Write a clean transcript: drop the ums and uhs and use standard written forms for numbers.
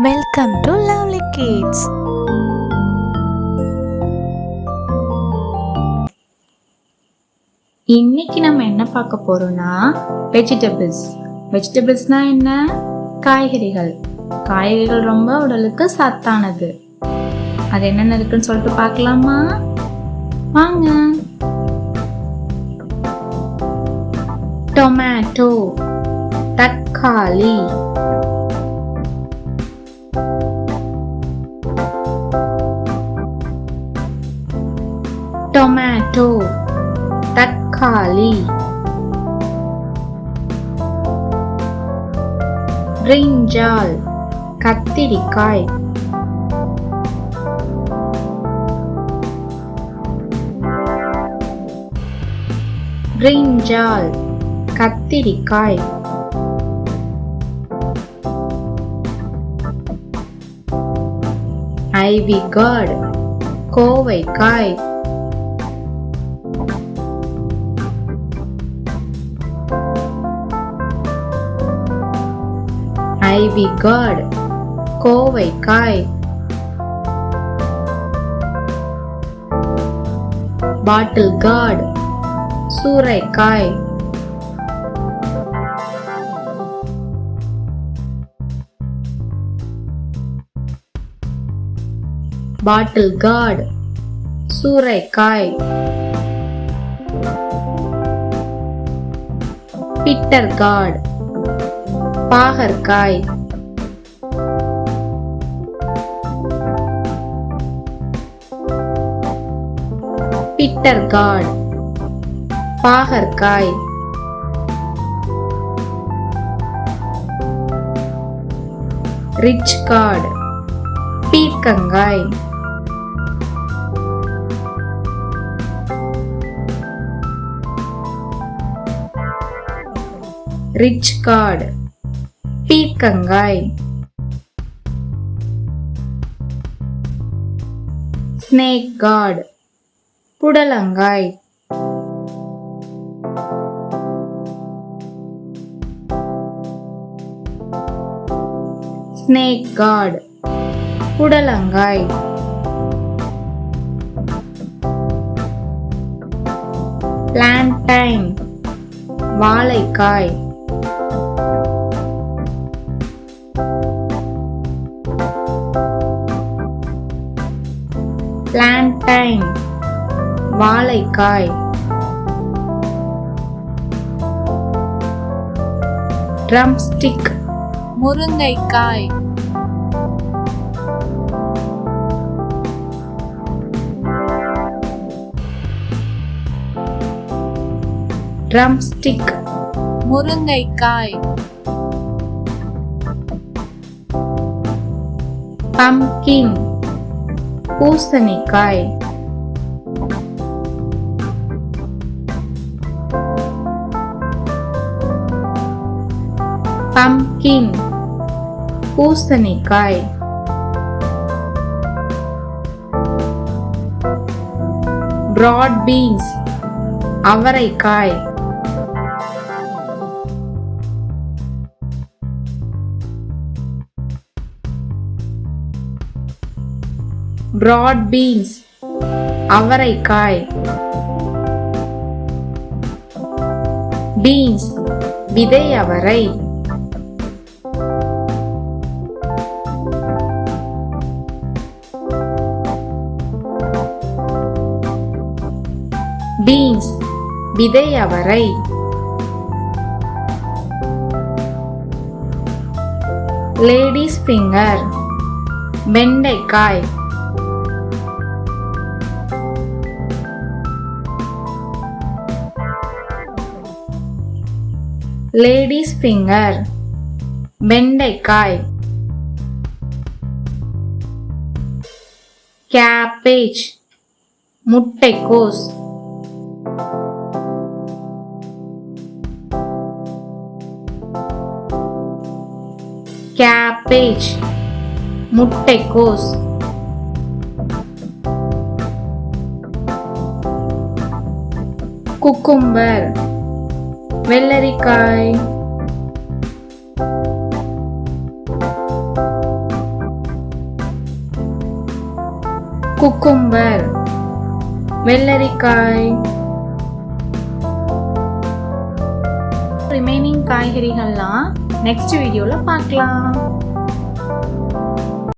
Welcome to lovely kids. இன்னைக்கு நம்ம என்ன பார்க்க போறோம்னா வெஜிடபிள்ஸ்னா என்ன? காய்கறிகள். காய்கறிகள் ரொம்ப உடலுக்கு சத்தானது. அது என்னென்ன இருக்குன்னு சொல்லிட்டு பார்க்கலாமா? வாங்க. டொமேட்டோ, தக்காளி, டொமேட்டோ, தக்காளி, பிரிஞ்சால், கத்திரிக்காய், பிரிஞ்சால், கத்திரிக்காய், ஐவி கார்ட், கோவைக்காய், ஐவி கார்ட், கோவைக்காய், பாட்டில் கார்ட், சூரைக்காய், பாட்டில் கார்ட், சூரைக்காய், பிட்டர் கார்ட், பாகற்காய், பிட்டர் கார்ட், பாகற்காய், ரிச் கார்ட், பீர்க்கங்காய், ரிச் கார்ட், பீர்க்கங்காய், ஸ்னேக் கார்ட், புடலங்காய், ஸ்னேக் கார்ட், புடலங்காய், பிளான்டைன், வாழைக்காய், பிளான்டைன், வாழைக்காய், ட்ரம்ஸ்டிக், முருங்கைக்காய், ட்ரம்ஸ்டிக், முருங்கைக்காய், பம்ப்கின், பூசணிக்காய், பம்ப்கின், பூசணிக்காய், பிராட் பீன்ஸ், அவரைக்காய், பிராட் பீன்ஸ், அவரைக்காய், பீன்ஸ், விதை அவரை, பீன்ஸ், விதை அவரை, லேடிஸ் ஃபிங்கர், வெண்டைக்காய், லேடிஸ் ஃபிங்கர், வெண்டைக்காய், கேபேஜ், முட்டைக்கோஸ், கேபேஜ், முட்டைக்கோஸ், குக்கும்பர், வெள்ளரிக்காய், குக்கும்பர் வெள்ளரிக்காய். ரிமைனிங் காய்கறிகள்லாம் நெக்ஸ்ட் வீடியோவில் பார்க்கலாம்.